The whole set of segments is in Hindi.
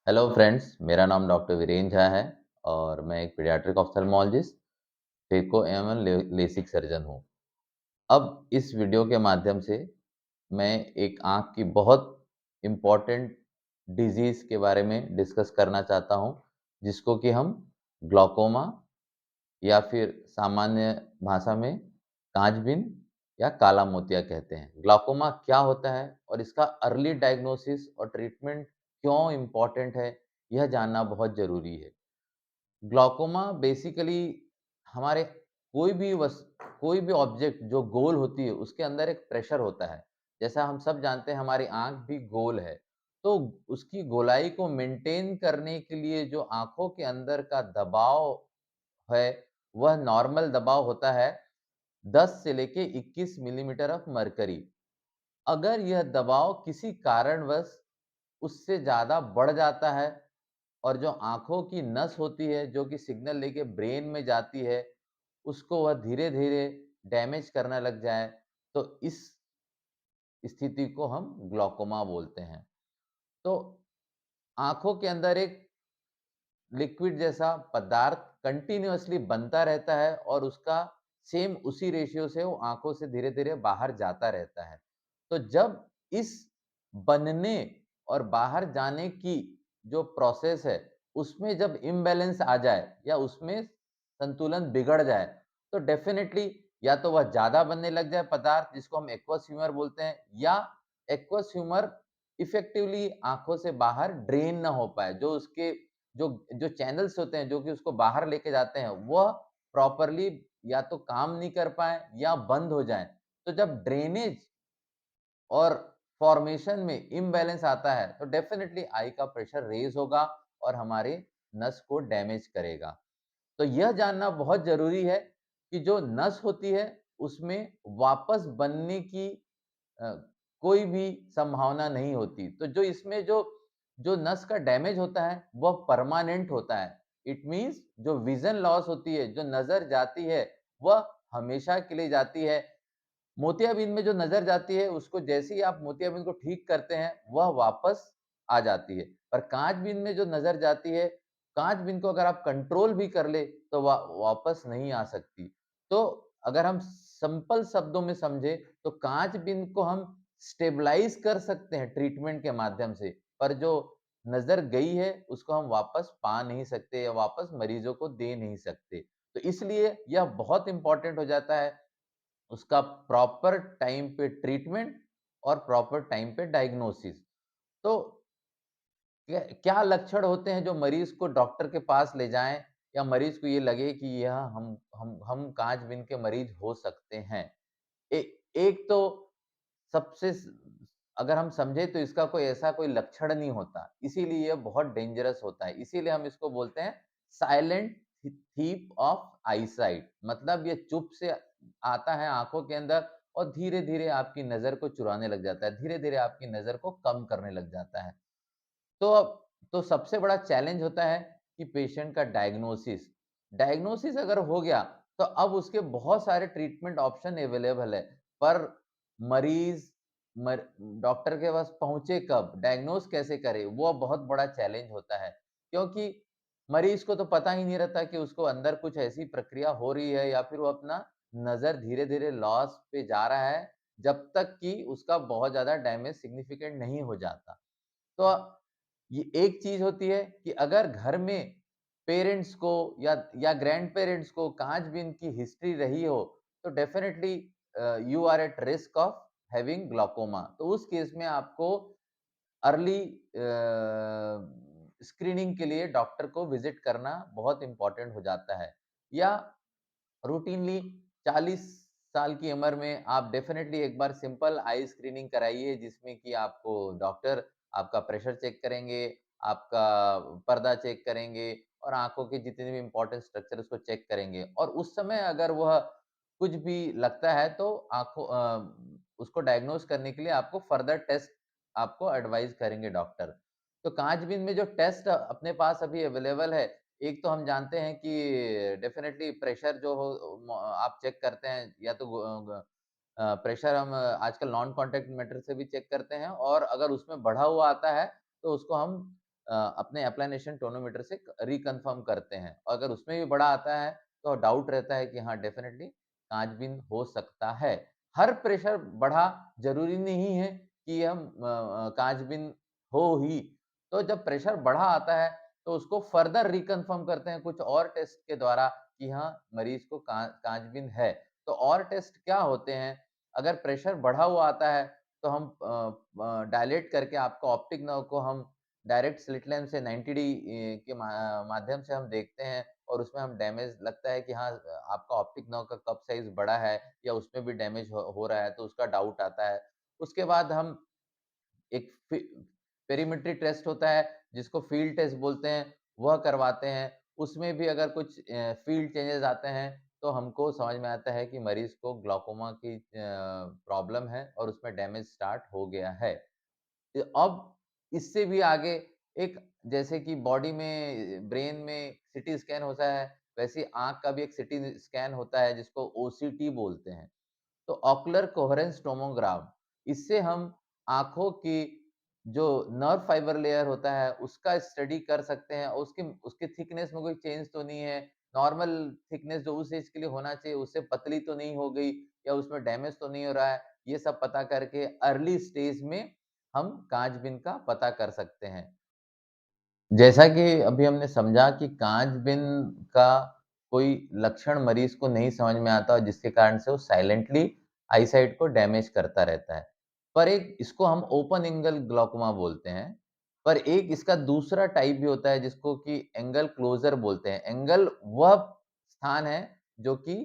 हेलो फ्रेंड्स, मेरा नाम डॉक्टर वीरेंद्र झा है और मैं एक पीडियाट्रिक ऑफ्थल्मोलॉजिस्ट, फेको एवं लेसिक सर्जन हूँ। अब इस वीडियो के माध्यम से मैं एक आँख की बहुत इम्पोर्टेंट डिज़ीज़ के बारे में डिस्कस करना चाहता हूँ, जिसको कि हम ग्लूकोमा या फिर सामान्य भाषा में काँचबीन या काला मोतिया कहते हैं। ग्लूकोमा क्या होता है और इसका अर्ली डायग्नोसिस और ट्रीटमेंट क्यों इम्पोर्टेंट है, यह जानना बहुत ज़रूरी है। ग्लूकोमा बेसिकली हमारे कोई भी कोई भी ऑब्जेक्ट जो गोल होती है, उसके अंदर एक प्रेशर होता है। जैसा हम सब जानते हैं हमारी आँख भी गोल है, तो उसकी गोलाई को मेंटेन करने के लिए जो आँखों के अंदर का दबाव है, वह नॉर्मल दबाव होता है 10 से लेके 21 मिलीमीटर ऑफ मर्करी। अगर यह दबाव किसी कारणवश उससे ज़्यादा बढ़ जाता है और जो आँखों की नस होती है, जो कि सिग्नल लेके ब्रेन में जाती है, उसको वह धीरे-धीरे डैमेज करने लग जाए, तो इस स्थिति को हम ग्लूकोमा बोलते हैं। तो आँखों के अंदर एक लिक्विड जैसा पदार्थ कंटीन्यूअसली बनता रहता है और उसका सेम उसी रेशियो से वो आँखों से धीरे-धीरे बाहर जाता रहता है। तो जब इस बनने और बाहर जाने की जो प्रोसेस है, उसमें जब इम्बैलेंस आ जाए या उसमें संतुलन बिगड़ जाए, तो डेफ़िनेटली या तो वह ज़्यादा बनने लग जाए पदार्थ जिसको हम एक्वस ह्यूमर बोलते हैं या एक्वस ह्यूमर इफ़ेक्टिवली आँखों से बाहर ड्रेन ना हो पाए। जो उसके जो जो चैनल्स होते हैं, जो कि उसको बाहर लेके जाते हैं, वह प्रॉपरली या तो काम नहीं कर पाएँ या बंद हो जाएँ। तो जब ड्रेनेज और फॉर्मेशन में इम्बैलेंस आता है, तो डेफ़िनिटली आई का प्रेशर रेज़ होगा और हमारे नस को डैमेज करेगा। तो यह जानना बहुत ज़रूरी है कि जो नस होती है, उसमें वापस बनने की अ, कोई भी संभावना नहीं होती। तो जो इसमें जो जो नस का डैमेज होता है, वह परमानेंट होता है। इट मीन्स जो विज़न लॉस होती है, जो नज़र जाती है, वह हमेशा के लिए जाती है। मोतियाबिंद में जो नज़र जाती है, उसको जैसे ही आप मोतियाबिंद को ठीक करते हैं, वह वापस आ जाती है। पर काँचबीन में जो नज़र जाती है, काँचबीन को अगर आप कंट्रोल भी कर ले, तो वापस नहीं आ सकती। तो अगर हम सिंपल शब्दों में समझे, तो काँचबीन को हम स्टेबलाइज़ कर सकते हैं ट्रीटमेंट के माध्यम से, पर जो नज़र गई है, उसको हम वापस पा नहीं सकते या वापस मरीज़ों को दे नहीं सकते। तो इसलिए यह बहुत इम्पोर्टेंट हो जाता है उसका प्रॉपर टाइम पे ट्रीटमेंट और प्रॉपर टाइम पे डायग्नोसिस। तो क्या क्या लक्षण होते हैं जो मरीज़ को डॉक्टर के पास ले जाएँ या मरीज़ को ये लगे कि यह हम काँच-बीन के मरीज़ हो सकते हैं? ए एक तो सबसे स अगर हम समझे तो इसका कोई ऐसा कोई लक्षण नहीं होता, इसीलिए ये बहुत डेंजरस होता है। इसीलिए हम इसको बोलते हैं साइलेंट थीफ ऑफ आईसाइट मतलब ये चुप से आता है आँखों के अंदर और धीरे-धीरे आपकी नज़र को चुराने लग जाता है, धीरे-धीरे आपकी नज़र को कम करने लग जाता है। तो अब तो सबसे बड़ा चैलेंज होता है कि पेशेंट का डायग्नोसिस। डायग्नोसिस अगर हो गया, तो अब उसके बहुत सारे ट्रीटमेंट ऑप्शन अवेलेबल है, पर मरीज़ मर डॉक्टर के पास पहुँचे कब? डायग्नोज़ कैसे करे? वो बहुत बड़ा चैलेंज होता है। क्योंकि मरीज़ को तो पता ही नहीं रहता कि उसको अंदर कुछ ऐसी प्रक्रिया हो रही है या फिर वो अपना नज़र धीरे-धीरे लॉस पे जा रहा है, जब तक कि उसका बहुत ज़्यादा डैमेज सिग्निफिकेंट नहीं हो जाता। तो ये एक चीज़ होती है कि अगर घर में पेरेंट्स को या ग्रैंड-पेरेंट्स को काँच-बीन की हिस्ट्री रही हो, तो definitely you are at risk of having glaucoma. तो उस केस में आपको अर्ली स्क्रीनिंग के लिए डॉक्टर को विज़िट करना बहुत इम्पोर्टेंट हो जाता है। या रूटीनली 40 साल की उम्र में आप डेफ़िनेटली एक बार सिंपल आई स्क्रीनिंग कराइए जिसमें कि आपको डॉक्टर आपका प्रेशर चेक करेंगे, आपका पर्दा चेक करेंगे और आँखों के जितने भी इम्पोर्टेंट स्ट्रक्चर उसको चेक करेंगे और उस समय अगर वह कुछ भी लगता है तो उसको डायग्नोज़ करने के लिए आपको फर्दर टेस्ट आपको एडवाइस करेंगे डॉक्टर। तो काँच-बीन में जो टेस्ट अपने पास अभी अवेलेबल है एक तो हम जानते हैं कि डेफ़िनेटली प्रेशर जो हो आप चेक करते हैं या तो प्रेशर हम आजकल नॉन कॉन्टैक्ट मीटर से भी चेक करते हैं और अगर उसमें बढ़ा हुआ आता है, तो उसको हम अपने एप्लानेशन टोनोमीटर से रिकन्फर्म करते हैं। और अगर उसमें भी बड़ा आता है तो डाउट रहता है कि हाँ डेफ़िनेटली काँचबीन हो सकता है। हर प्रेशर बढ़ा ज़रूरी नहीं है कि हम काँचबीन हो ही। तो जब प्रेशर बढ़ा आता है तो उसको फर्दर रिकन्फर्म करते हैं कुछ और टेस्ट के द्वारा कि हाँ मरीज़ को काँचबीन है। तो और टेस्ट क्या होते हैं? अगर प्रेशर बढ़ा हुआ आता है तो हम डायलेट करके आपको ऑप्टिक नर्व को हम डायरेक्ट स्लिट लैम्प से 90 डी के माध्यम से हम देखते हैं और उसमें हम डैमेज लगता है कि हाँ आपका ऑप्टिक नर्व का कप साइज़ बड़ा है या उसमें भी डैमेज हो रहा है तो उसका डाउट आता है। उसके बाद हम एक पेरीमेट्री टेस्ट होता है जिसको फील्ड टेस्ट बोलते हैं, वह करवाते हैं। उसमें भी अगर कुछ फील्ड चेंजेस आते हैं तो हमको समझ में आता है कि मरीज़ को ग्लाउकोमा की प्रॉब्लम है और उसमें डैमेज स्टार्ट हो गया है। अब इससे भी आगे एक जैसे कि बॉडी में ब्रेन में सीटी स्कैन होता है, वैसे ही आँख का भी एक सीटी स्कैन होता है जिसको ओसीटी बोलते हैं। तो ऑकुलर कोहेरेंस टोमोग्राफ इससे हम आँखों की जो नर्व फाइबर लेयर होता है उसका स्टडी कर सकते हैं और उसकी उसकी थिकनेस में कोई चेंज तो नहीं है। नॉर्मल थिकनेस जो उस एज के लिए होना चाहिए उससे पतली तो नहीं हो गई या उसमें डैमेज तो नहीं हो रहा है। ये सब पता करके अर्ली स्टेज में हम काँच-बीन का पता कर सकते हैं। जैसा कि अभी हमने समझा कि काँच-बिन का कोई लक्षण मरीज़ को नहीं समझ में आता और जिसके कारण से वो साइलेंटली आईसाइट को डैमेज करता रहता है। पर एक इसको हम ओपन एंगल ग्लॉकोमा बोलते हैं। पर एक इसका दूसरा टाइप भी होता है जिसको कि एंगल क्लोज़र बोलते हैं। एंगल वह स्थान है जो कि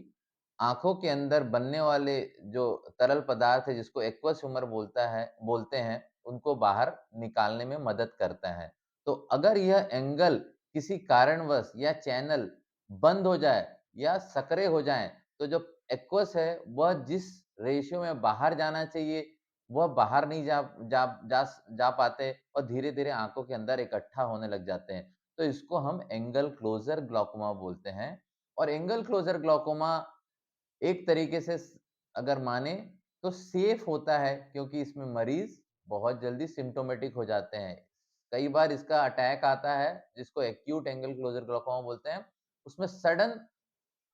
आँखों के अंदर बनने वाले जो तरल पदार्थ है जिसको एक्वस ह्यूमर बोलते हैं, उनको बाहर निकालने में मदद करता है। तो अगर यह एंगल किसी कारणवश या चैनल बंद हो जाए या संकरे हो जाएँ, तो जो एक्वस है वह जिस रेशियो में बाहर जाना चाहिए, वह बाहर नहीं जा पाते और धीरे-धीरे आँखों के अंदर इकट्ठा होने लग जाते हैं। तो इसको हम एंगल क्लोज़र ग्लॉकोमा बोलते हैं और एंगल क्लोज़र ग्लॉकोमा एक तरीके से अगर माने तो सेफ होता है क्योंकि इसमें मरीज़ बहुत जल्दी सिम्प्टोमेटिक हो जाते हैं। कई बार इसका अटैक आता है जिसको एक्यूट एंगल क्लोज़र ग्लाउकोमा बोलते हैं। उसमें सडन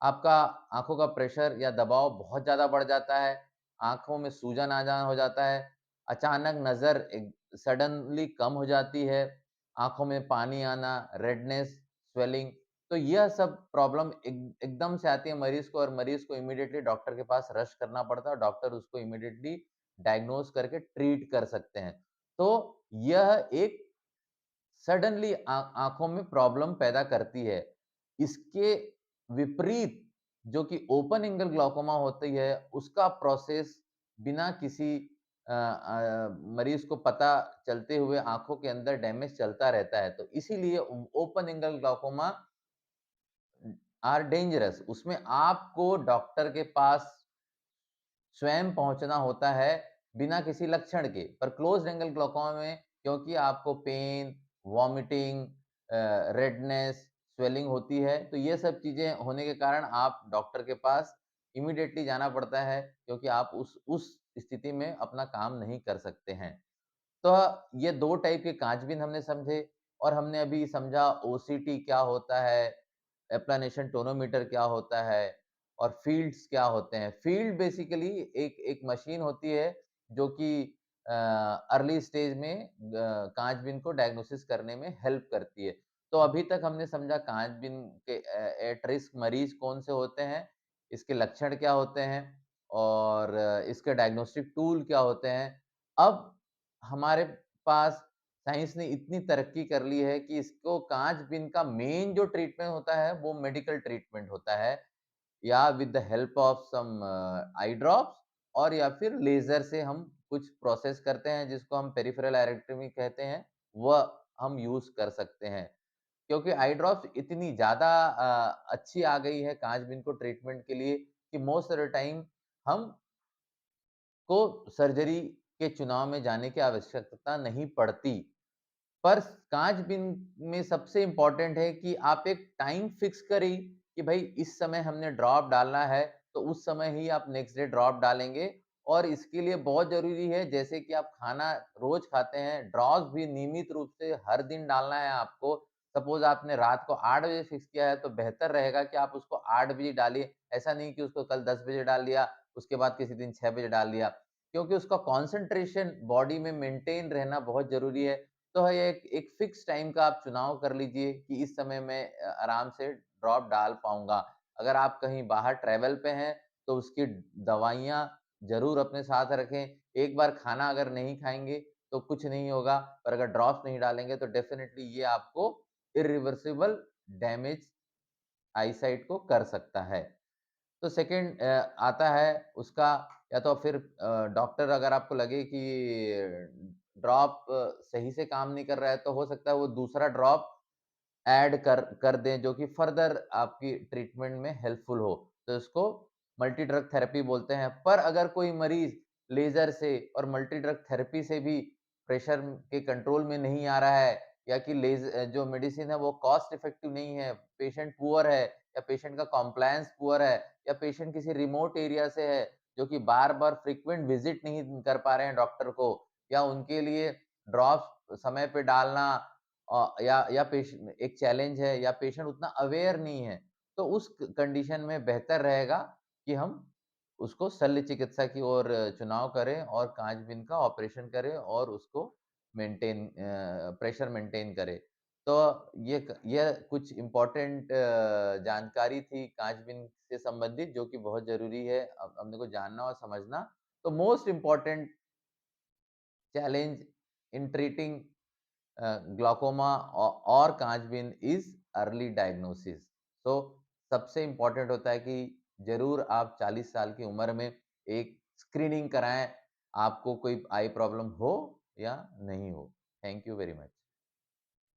आपका आँखों का प्रेशर या दबाव बहुत ज़्यादा बढ़ जाता है, आँखों में सूजन आ जाना हो जाता है, अचानक नज़र एक सडनली कम हो जाती है, आँखों में पानी आना, रेडनेस, स्वेलिंग तो यह सब प्रॉब्लम एकदम से आती है मरीज़ को और मरीज़ को इमीडिएटली डॉक्टर के पास रश करना पड़ता है और डॉक्टर उसको इमीडिएटली डायग्नोज़ करके ट्रीट कर सकते हैं। तो यह एक सडनली आँखों में प्रॉब्लम पैदा करती है। इसके विपरीत जो कि ओपन एंगल ग्लाउकोमा होती है, उसका प्रोसेस बिना किसी मरीज़ को पता चलते हुए आँखों के अंदर डैमेज चलता रहता है। तो इसीलिए open angle glaucoma are dangerous उसमें आपको डॉक्टर के पास स्वयं पहुँचना होता है बिना किसी लक्षण के। पर क्लोज़्ड एंगल ग्लाउकोमा में क्योंकि आपको पेन, वॉमिटिंग रेडनेस, स्वेलिंग होती है, तो ये सब चीज़ें होने के कारण आप डॉक्टर के पास इमीडिएटली जाना पड़ता है क्योंकि आप उस स्थिति में अपना काम नहीं कर सकते हैं। तो ये 2 टाइप के कांच-बीन हमने समझे और हमने अभी समझा ओसीटी क्या होता है, एप्लानेशन टोनोमीटर क्या होता है और फ़ील्ड्स क्या होते हैं। फ़ील्ड बेसिकली एक एक मशीन होती है जो कि अर्ली स्टेज में कांच-बीन को डायग्नोसिस करने में हेल्प करती है। तो अभी तक हमने समझा कांच-बीन के एट रिस्क मरीज़ कौन से होते हैं, इसके लक्षण क्या होते हैं और इसके डायग्नोस्टिक टूल क्या होते हैं। अब हमारे पास साइंस ने इतनी तरक्की कर ली है कि इसको कांच-बीन का मेन जो ट्रीटमेंट होता है, वो मेडिकल ट्रीटमेंट होता है या with the help of some eye drops और या फिर लेज़र से हम कुछ प्रोसेस करते हैं जिसको हम पेरिफेरल एरेक्टोमी कहते हैं, वह हम यूज़ कर सकते हैं। क्योंकि आई ड्रॉप्स इतनी ज़्यादा अच्छी आ गई है कांच-बीन को ट्रीटमेंट के लिए कि मोस्ट ऑफ द टाइम हम को सर्जरी के चुनाव में जाने की आवश्यकता नहीं पड़ती। पर कांच-बीन में सबसे इम्पोर्टेंट है कि आप एक टाइम फिक्स करें कि भाई इस समय हमने ड्रॉप डालना है, तो उस समय ही आप नेक्स्ट डे ड्रॉप डालेंगे और इसके लिए बहुत ज़रूरी है जैसे कि आप खाना रोज़ खाते हैं, ड्रॉप्स भी नियमित रूप से हर दिन डालना है आपको। सपोज़ आपने रात को 8 बजे फिक्स किया है तो बेहतर रहेगा कि आप उसको 8 बजे डालिए। ऐसा नहीं कि उसको कल 10 बजे डाल दिया, उसके बाद किसी दिन 6 बजे डाल दिया। क्योंकि उसका कॉन्सन्ट्रेशन बॉडी में मेंटेन रहना बहुत ज़रूरी है। तो ये एक एक फिक्स टाइम का आप चुनाव कर लीजिए कि इस समय मैं आराम से ड्रॉप डाल पाऊँगा। अगर आप कहीं बाहर ट्रैवल पे हैं, तो उसकी दवाइयाँ ज़रूर अपने साथ रखें। एक बार खाना अगर नहीं खाएँगे, तो कुछ नहीं होगा, पर अगर ड्रॉप्स नहीं डालेंगे, तो डेफ़िनिटली ये आपको इरिवर्सिबल डैमेज आईसाइट को कर सकता है। तो सेकंड आता है उसका या तो फिर डॉक्टर अगर आपको लगे कि ड्रॉप सही से काम नहीं कर रहा है, तो हो सकता है वो दूसरा ड्रॉप ऐड कर दें जो कि फर्दर आपकी ट्रीटमेंट में हेल्पफुल हो। तो इसको मल्टी ड्रग थेरेपी बोलते हैं। पर अगर कोई मरीज़ लेज़र से और मल्टी ड्रग थेरेपी से भी प्रेशर के कंट्रोल में नहीं आ रहा है या कि जो मेडिसिन है वो कॉस्ट इफेक्टिव नहीं है, पेशेंट पुअर है या पेशेंट का कॉम्प्लायंस पुअर है या पेशेंट किसी रिमोट एरिया से है, जो कि बार-बार फ्रीक्वेंट विज़िट नहीं कर पा रहे हैं डॉक्टर को या उनके लिए ड्रॉप्स समय पे डालना या एक चैलेंज है या पेशेंट उतना अवेयर नहीं है, तो उस कंडीशन में बेहतर रहेगा कि हम उसको शल्य चिकित्सा की ओर चुनाव करें और कांच-बीन का ऑपरेशन करें और उसको प्रेशर मेंटेन करें। तो ये कुछ इम्पोर्टेंट जानकारी थी कांच-बीन से संबंधित जो कि बहुत ज़रूरी है अपने को जानना और समझना। तो most important challenge in treating glaucoma और कांच-बीन इज़ अर्ली डायग्नोसिस। तो सबसे इम्पोर्टेंट होता है कि ज़रूर आप 40 साल की उम्र में एक स्क्रीनिंग कराएँ, आपको कोई आई प्रॉब्लम हो या नहीं हो। Thank you very much.